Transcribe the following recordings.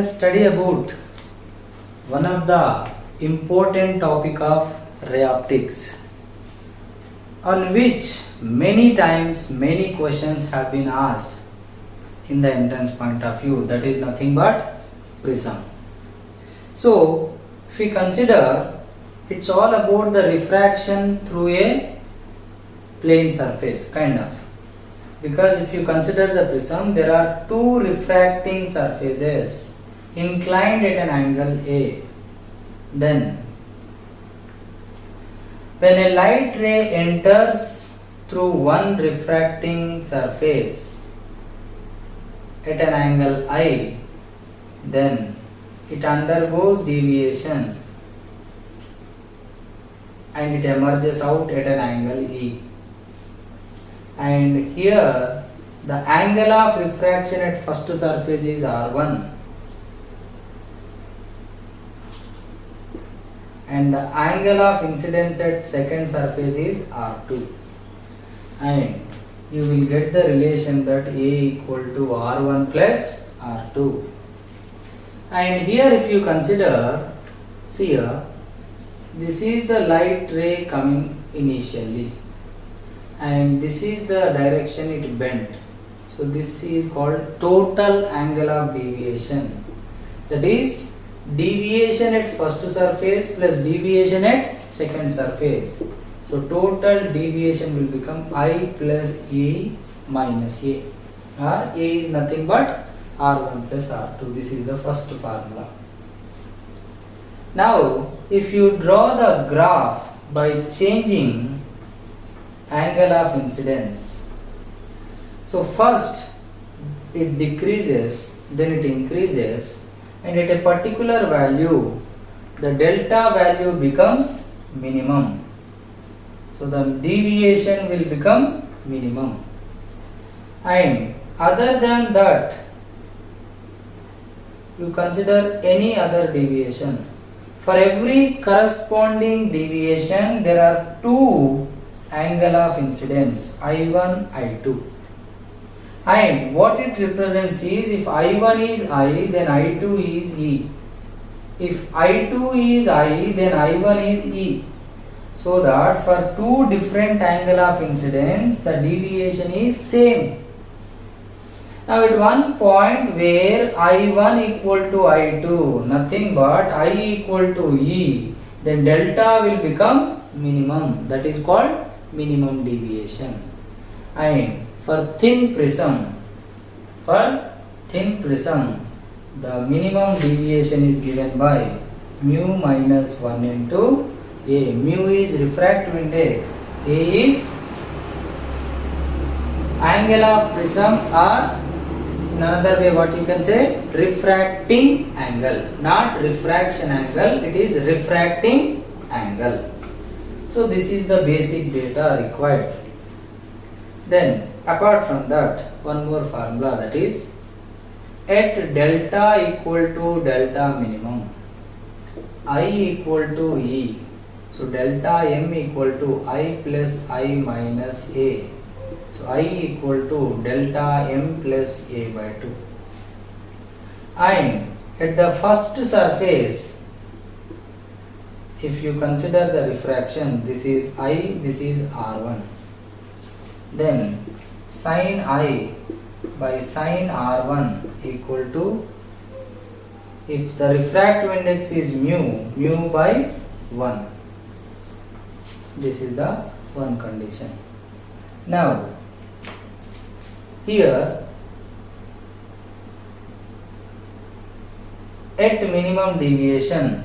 us study about one of the important topic of ray optics, on which many times many questions have been asked in the entrance point of view, that is nothing but prism. So if we consider, it's all about the refraction through a plane surface kind of, because if you consider the prism, there are two refracting surfaces inclined at an angle A. Then when a light ray enters through one refracting surface at an angle I, then it undergoes deviation and it emerges out at an angle E. And here the angle of refraction at first surface is R1 and the angle of incidence at second surface is R2, and you will get the relation that A equal to R1 plus R2. And here if you consider, see here, this is the light ray coming initially and this is the direction it bent. So this is called total angle of deviation, that is deviation at first surface plus deviation at second surface. So total deviation will become I plus A minus A, or A is nothing but R1 plus R2. This is the first formula. Now if you draw the graph by changing angle of incidence, so first it decreases, then it increases, and at a particular value the delta value becomes minimum. So the deviation will become minimum, and other than that you consider any other deviation. For every corresponding deviation there are two angle of incidence, I1, I2. And what it represents is, if I1 is I, then I2 is E. If I2 is I, then I1 is E. So that for two different angle of incidence, the deviation is same. Now at one point where I1 equal to I2, nothing but I equal to E, then delta will become minimum. That is called minimum deviation. And for thin prism, the minimum deviation is given by mu minus 1 into A. Mu is refractive index, A is angle of prism, or in another way what you can say, refracting angle, not refraction angle, it is refracting angle. So this is the basic data required. Then apart from that, one more formula, that is at delta equal to delta minimum, I equal to E. So delta M equal to I plus I minus A. So I equal to delta M plus A by 2. And at the first surface, if you consider the refraction, this is I, this is R1. Then sin I by sin R1 equal to, if the refractive index is mu by 1. This is the one condition. Now here at minimum deviation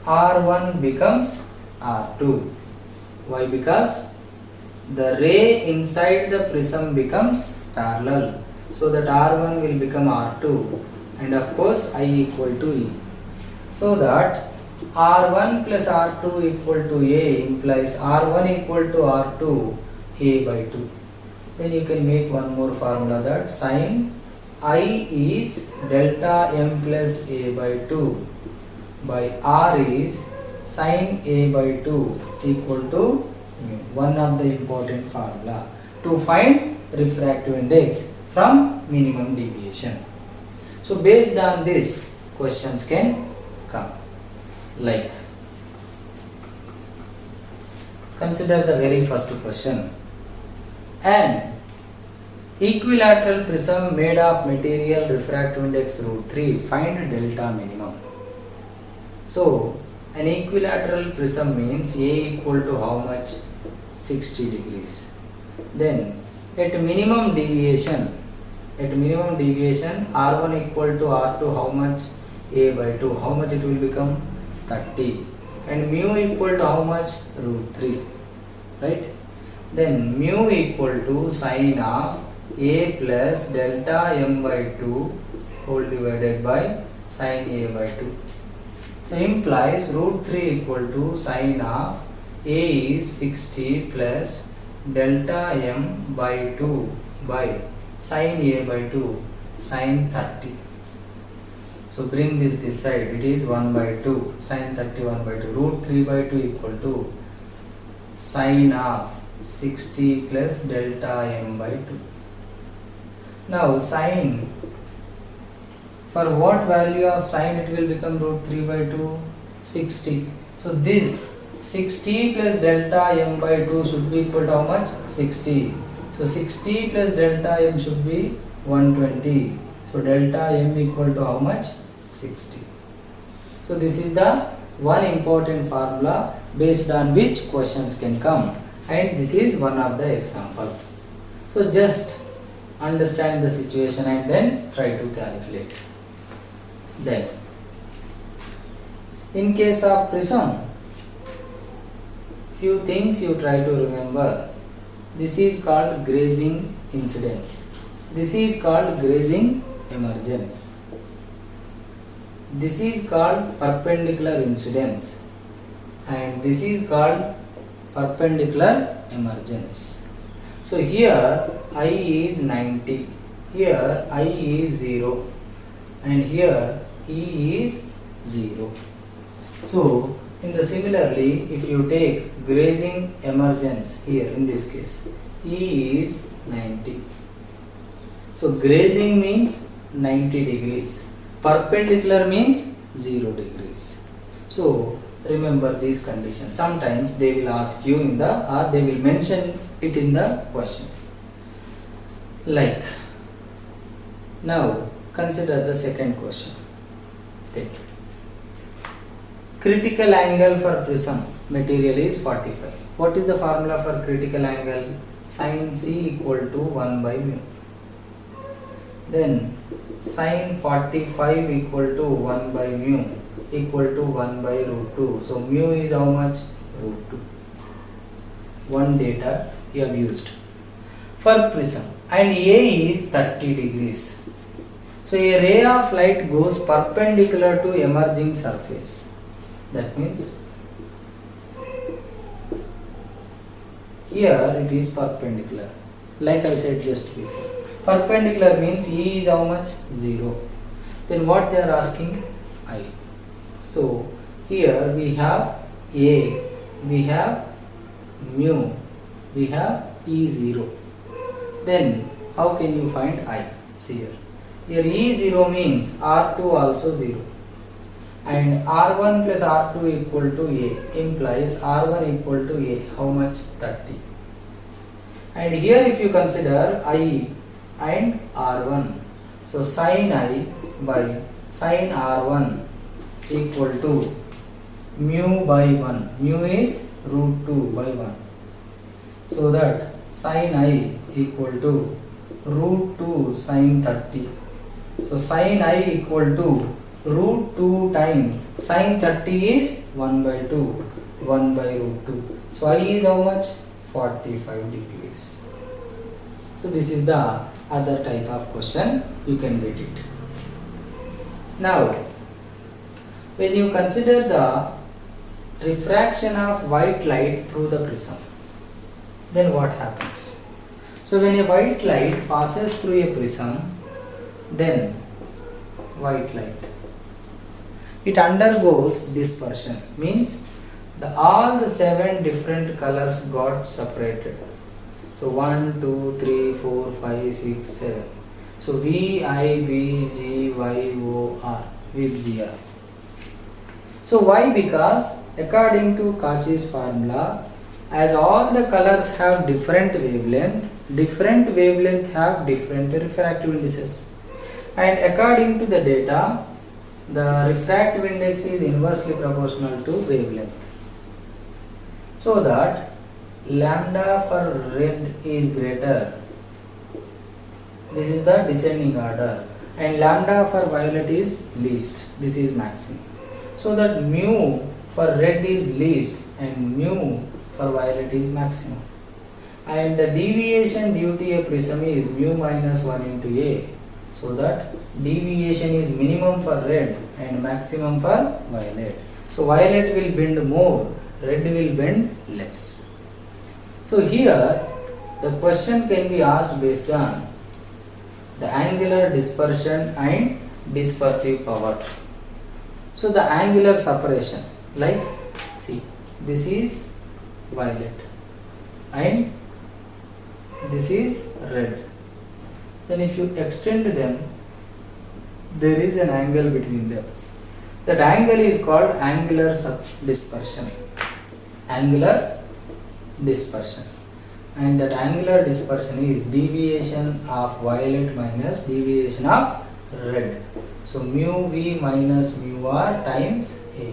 R1 becomes R2. Why? Because the ray inside the prism becomes parallel, so that R1 will become R2, and of course I equal to E. So that R1 plus R2 equal to A implies R1 equal to R2 A by 2. Then you can make one more formula, that sin I is delta M plus A by 2 by R is sin A by 2 equal to mu. One of the important formula to find refractive index from minimum deviation. So based on this, questions can come. Like, consider the very first question. An equilateral prism made of material refractive index √3, find delta minimum. So an equilateral prism means A equal to how much? 60 degrees. Then at minimum deviation R1 equal to R2 how much? A by 2. How much it will become? 30. And mu equal to how much? √3. Right? Then mu equal to sine of A plus delta m by 2 whole divided by sine A by 2. So implies √3 equal to sine of A is 60 plus delta m by 2 by sine A by 2 sine 30. So bring this side, it is 1 by 2 sine 30 1 by 2, √3 by 2 equal to sine of 60 plus delta m by 2. Now sine, for what value of sine it will become √3 by 2? 60. So this 60 plus delta m by 2 should be equal to how much? 60. So 60 plus delta m should be 120. So delta m equal to how much? 60. So this is the one important formula based on which questions can come, and this is one of the example. So just understand the situation and then try to calculate. Then in case of prism, few things you try to remember. This is called grazing incidence. This is called grazing emergence. This is called perpendicular incidence, and this is called perpendicular emergence. So here I is 90, here I is 0, and here E is 0. So in the similarly, if you take grazing emergence here in this case, E is 90. So grazing means 90 degrees. Perpendicular means 0 degrees. So remember these conditions. Sometimes they will ask you in the, or they will mention it in the question. Like, now consider the second question. Take. Critical angle for prism material is 45. What is the formula for critical angle? Sin C equal to 1 by mu. Then sin 45 equal to 1 by mu equal to 1 by √2. So mu is how much? √2. One data you have used. For prism, and A is 30 degrees. So a ray of light goes perpendicular to emerging surface. That means here it is perpendicular. Like I said just before. Perpendicular means E is how much? 0. Then what they are asking? I. So here we have A, we have mu, we have E0. Then how can you find I? See here. Here E0 means R2 also 0. And R1 plus R2 equal to A implies R1 equal to A. How much? 30. And here if you consider I and R1. So sin I by sin R1 equal to mu by 1. Mu is √2 by 1. So that sin I equal to √2 sin 30. So sin I equal to √2 times sin 30 is 1 by 2, 1 by √2. So I is how much? 45 degrees. So this is the other type of question, you can get it. Now when you consider the refraction of white light through the prism, then what happens? So when a white light passes through a prism, then white light, it undergoes dispersion, means all the 7 different colors got separated. So 1, 2, 3, 4, 5, 6, 7. So VIBGYOR, VIBGR. So why? Because according to Cauchy's formula, as all the colors have different wavelength have different refractive indices, and according to the data, the refractive index is inversely proportional to wavelength. So that lambda for red is greater, this is the descending order, and lambda for violet is least, this is maximum. So that mu for red is least and mu for violet is maximum, and the deviation due to a prism is mu minus 1 into A. So that deviation is minimum for red and maximum for violet. So violet will bend more, red will bend less. So here the question can be asked based on the angular dispersion and dispersive power. So the angular separation, like see, this is violet and this is red. Then if you extend them, there is an angle between them. That angle is called angular dispersion. Angular dispersion. And that angular dispersion is deviation of violet minus deviation of red. So mu V minus mu R times A.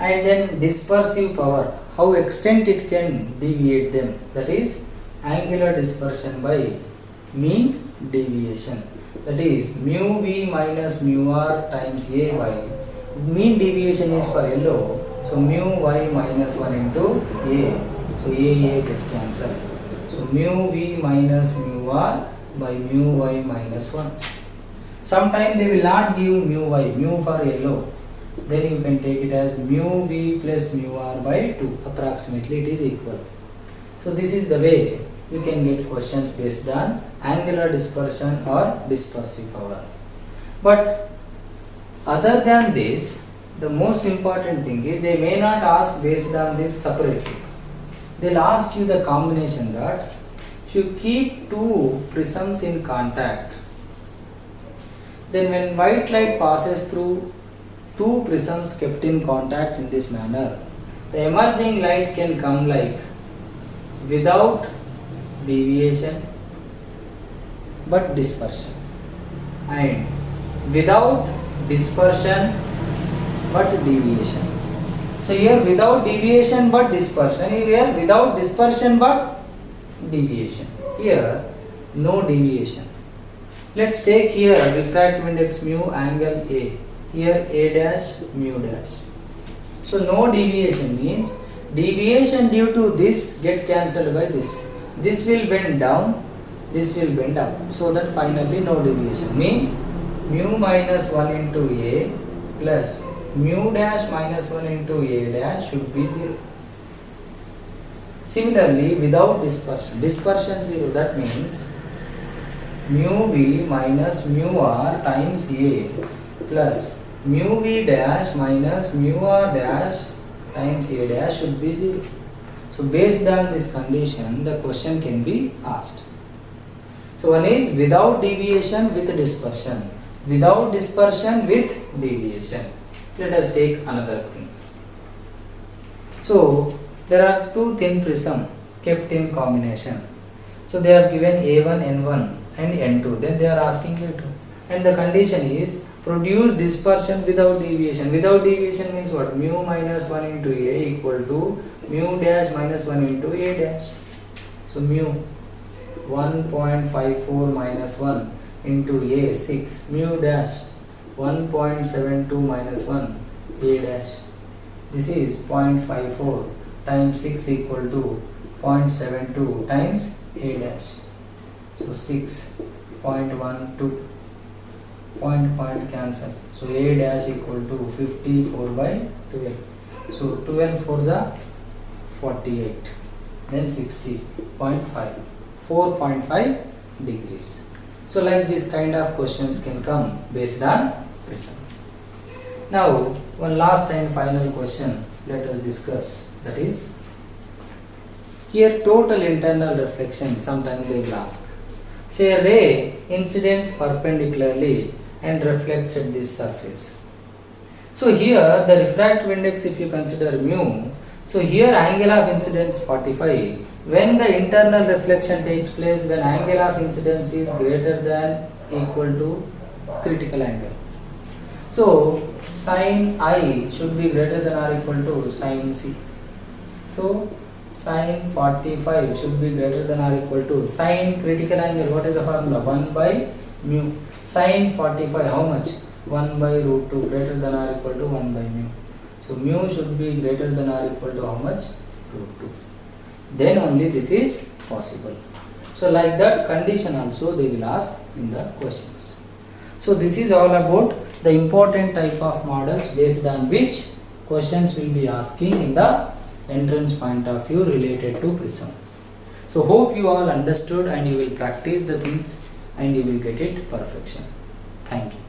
And then dispersive power, how extent it can deviate them, that is angular dispersion by mean deviation, that is mu V minus mu R times A by mean deviation is for yellow, so mu Y minus 1 into A, so A get cancelled, so mu V minus mu R by mu Y minus 1. Sometimes they will not give mu Y, mu for yellow, then you can take it as mu V plus mu R by 2, approximately it is equal. So this is the way you can get questions based on angular dispersion or dispersive power. But other than this, the most important thing is they may not ask based on this separately. They'll ask you the combination that if you keep two prisms in contact, then when white light passes through two prisms kept in contact in this manner, the emerging light can come like without deviation but dispersion, and without dispersion but deviation. So here without deviation but dispersion, here without dispersion but deviation, here no deviation. Let's take here refractive index mu, angle A, here A dash mu dash. So no deviation means deviation due to this get cancelled by this. This will bend down, this will bend up, so that finally no deviation means mu minus 1 into A plus mu dash minus 1 into A dash should be 0. Similarly, without dispersion, dispersion 0, that means mu V minus mu R times A plus mu V dash minus mu R dash times A dash should be 0. So based on this condition, the question can be asked. So one is without deviation with dispersion, without dispersion with deviation. Let us take another thing. So there are two thin prism kept in combination. So they are given A1, N1 and N2. Then they are asking you to. And the condition is produce dispersion without deviation. Without deviation means what? Mu minus 1 into A equal to mu dash minus 1 into A dash. So mu 1.54 minus 1 into A 6, mu dash 1.72 minus 1 A dash. This is 0.54 times 6 equal to 0.72 times A dash. So 6.12 point cancel. So A dash equal to 54 by 12. So 12 fours are 48. Then 60.5. 4.5 degrees. So like this kind of questions can come based on prism. Now one last and final question let us discuss, that is here total internal reflection sometimes they will ask. say a ray incidents perpendicularly and reflects at this surface. So here the refractive index, if you consider mu, so here angle of incidence 45. When the internal reflection takes place, when angle of incidence is greater than equal to critical angle. So sin I should be greater than or equal to sin C. So sin 45 should be greater than or equal to sin critical angle. What is the formula? 1 by mu. Sin 45 how much? 1 by root 2 greater than or equal to 1 by mu. So mu should be greater than or equal to how much? Root 2. Then only this is possible. So like that condition also they will ask in the questions. So this is all about the important type of models based on which questions will be asking in the entrance point of view related to prism. So hope you all understood and you will practice the things and you will get it perfection. Thank you.